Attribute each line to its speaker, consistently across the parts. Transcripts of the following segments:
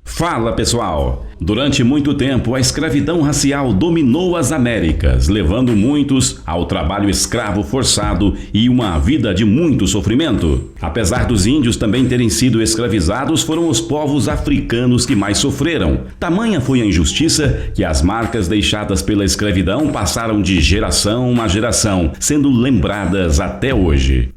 Speaker 1: Fala pessoal! Durante muito tempo, a escravidão racial dominou as Américas, levando muitos ao trabalho escravo forçado e uma vida de muito sofrimento. Apesar dos índios também terem sido escravizados, foram os povos africanos que mais sofreram. Tamanha foi a injustiça que as marcas deixadas pela escravidão passaram de geração a geração, sendo lembradas até hoje.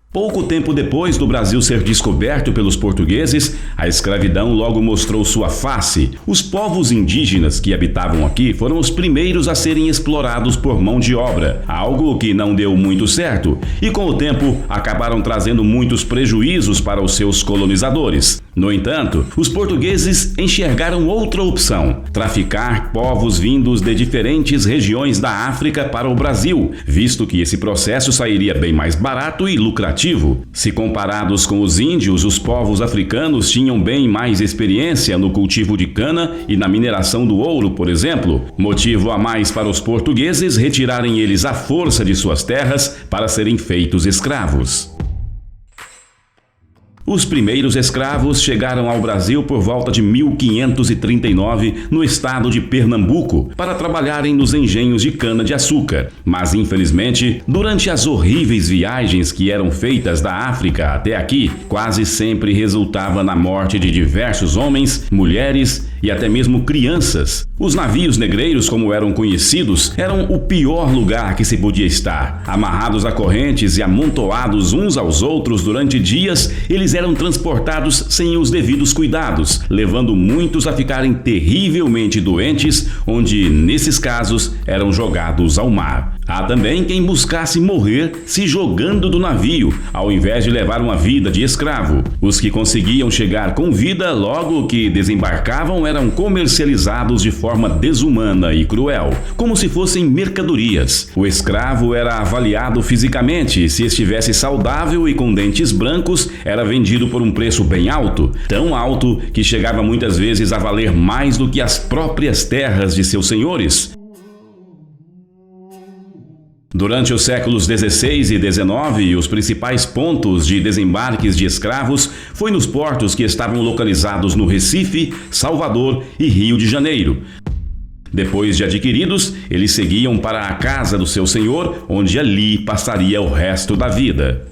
Speaker 1: Pouco tempo depois do Brasil ser descoberto pelos portugueses, a escravidão logo mostrou sua face. Os povos indígenas que habitavam aqui foram os primeiros a serem explorados por mão de obra, algo que não deu muito certo, e com o tempo acabaram trazendo muitos prejuízos para os seus colonizadores. No entanto, os portugueses enxergaram outra opção: traficar povos vindos de diferentes regiões da África para o Brasil, visto que esse processo sairia bem mais barato e lucrativo. Se comparados com os índios, os povos africanos tinham bem mais experiência no cultivo de cana e na mineração do ouro, por exemplo, motivo a mais para os portugueses retirarem eles à força de suas terras para serem feitos escravos. Os primeiros escravos chegaram ao Brasil por volta de 1539 no estado de Pernambuco para trabalharem nos engenhos de cana-de-açúcar. Mas, infelizmente, durante as horríveis viagens que eram feitas da África até aqui, quase sempre resultava na morte de diversos homens, mulheres e até mesmo crianças. Os navios negreiros, como eram conhecidos, eram o pior lugar que se podia estar. Amarrados a correntes e amontoados uns aos outros durante dias, eles eram transportados sem os devidos cuidados, levando muitos a ficarem terrivelmente doentes, onde, nesses casos, eram jogados ao mar. Há também quem buscasse morrer se jogando do navio, ao invés de levar uma vida de escravo. Os que conseguiam chegar com vida logo que desembarcavam eram comercializados de forma desumana e cruel, como se fossem mercadorias. O escravo era avaliado fisicamente e, se estivesse saudável e com dentes brancos, era vendido por um preço bem alto, tão alto que chegava muitas vezes a valer mais do que as próprias terras de seus senhores. Durante os séculos XVI e XIX, os principais pontos de desembarques de escravos foi nos portos que estavam localizados no Recife, Salvador e Rio de Janeiro. Depois de adquiridos, eles seguiam para a casa do seu senhor, onde ali passaria o resto da vida.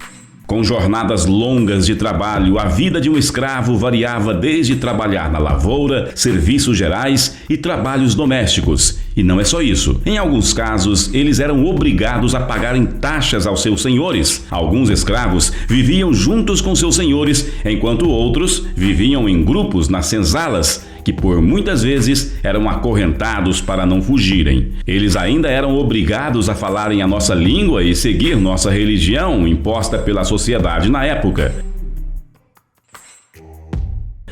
Speaker 1: Com jornadas longas de trabalho, a vida de um escravo variava desde trabalhar na lavoura, serviços gerais e trabalhos domésticos. E não é só isso. Em alguns casos, eles eram obrigados a pagarem taxas aos seus senhores. Alguns escravos viviam juntos com seus senhores, enquanto outros viviam em grupos nas senzalas, que por muitas vezes eram acorrentados para não fugirem. Eles ainda eram obrigados a falarem a nossa língua e seguir nossa religião imposta pela sociedade na época.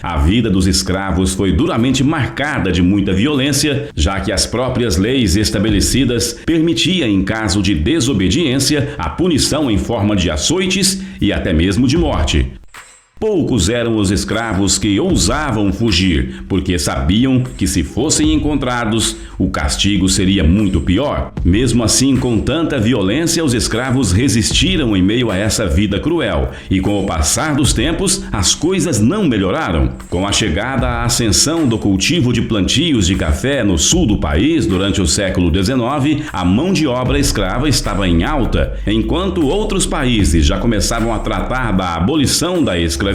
Speaker 1: A vida dos escravos foi duramente marcada de muita violência, já que as próprias leis estabelecidas permitiam, em caso de desobediência, a punição em forma de açoites e até mesmo de morte. Poucos eram os escravos que ousavam fugir, porque sabiam que, se fossem encontrados, o castigo seria muito pior. Mesmo assim, com tanta violência, os escravos resistiram em meio a essa vida cruel, e com o passar dos tempos, as coisas não melhoraram. Com a chegada à ascensão do cultivo de plantios de café no sul do país durante o século XIX, a mão de obra escrava estava em alta, enquanto outros países já começavam a tratar da abolição da escravidão.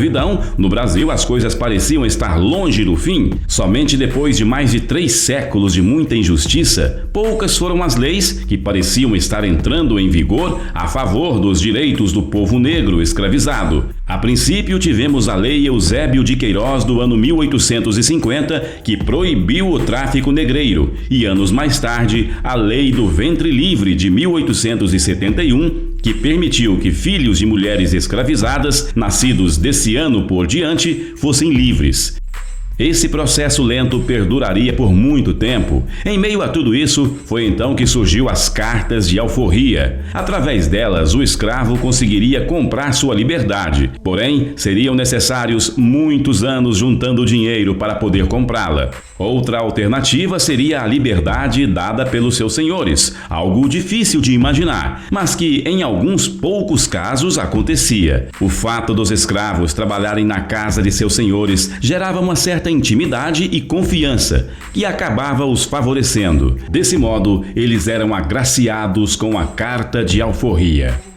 Speaker 1: No Brasil, as coisas pareciam estar longe do fim. Somente depois de mais de 3 séculos de muita injustiça, poucas foram as leis que pareciam estar entrando em vigor a favor dos direitos do povo negro escravizado. A princípio, tivemos a Lei Eusébio de Queiroz do ano 1850, que proibiu o tráfico negreiro, e anos mais tarde, a Lei do Ventre Livre de 1871, que permitiu que filhos de mulheres escravizadas, nascidos desse ano por diante, fossem livres. Esse processo lento perduraria por muito tempo. Em meio a tudo isso, foi então que surgiu as cartas de alforria. Através delas, o escravo conseguiria comprar sua liberdade. Porém, seriam necessários muitos anos juntando dinheiro para poder comprá-la. Outra alternativa seria a liberdade dada pelos seus senhores, algo difícil de imaginar, mas que em alguns poucos casos acontecia. O fato dos escravos trabalharem na casa de seus senhores gerava uma certa intimidade e confiança, que acabava os favorecendo. Desse modo, eles eram agraciados com a Carta de Alforria.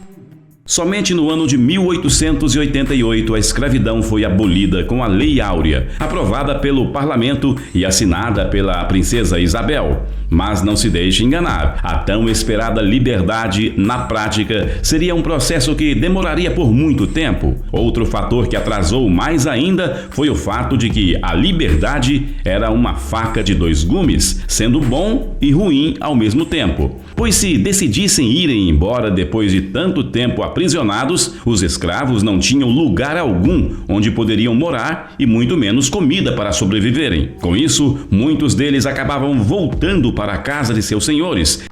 Speaker 1: Somente no ano de 1888 a escravidão foi abolida com a Lei Áurea, aprovada pelo parlamento e assinada pela princesa Isabel. Mas não se deixe enganar, a tão esperada liberdade, na prática, seria um processo que demoraria por muito tempo. Outro fator que atrasou mais ainda foi o fato de que a liberdade era uma faca de dois gumes, sendo bom e ruim ao mesmo tempo. Pois se decidissem irem embora depois de tanto tempo aprisionados, os escravos não tinham lugar algum onde poderiam morar e muito menos comida para sobreviverem. Com isso, muitos deles acabavam voltando para a casa de seus senhores,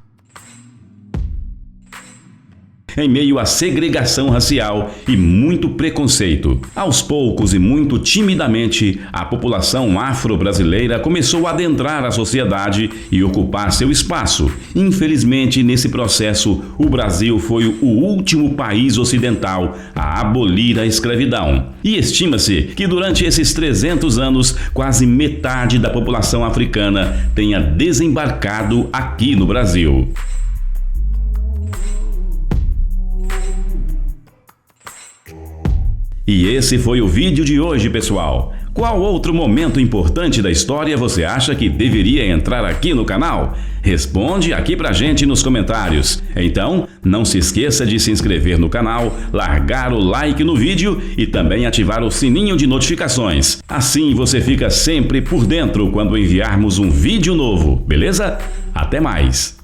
Speaker 1: em meio à segregação racial e muito preconceito. Aos poucos e muito timidamente, a população afro-brasileira começou a adentrar a sociedade e ocupar seu espaço. Infelizmente, nesse processo, o Brasil foi o último país ocidental a abolir a escravidão. E estima-se que durante esses 300 anos, quase metade da população africana tenha desembarcado aqui no Brasil. E esse foi o vídeo de hoje, pessoal. Qual outro momento importante da história você acha que deveria entrar aqui no canal? Responde aqui pra gente nos comentários. Então, não se esqueça de se inscrever no canal, largar o like no vídeo e também ativar o sininho de notificações. Assim você fica sempre por dentro quando enviarmos um vídeo novo, beleza? Até mais!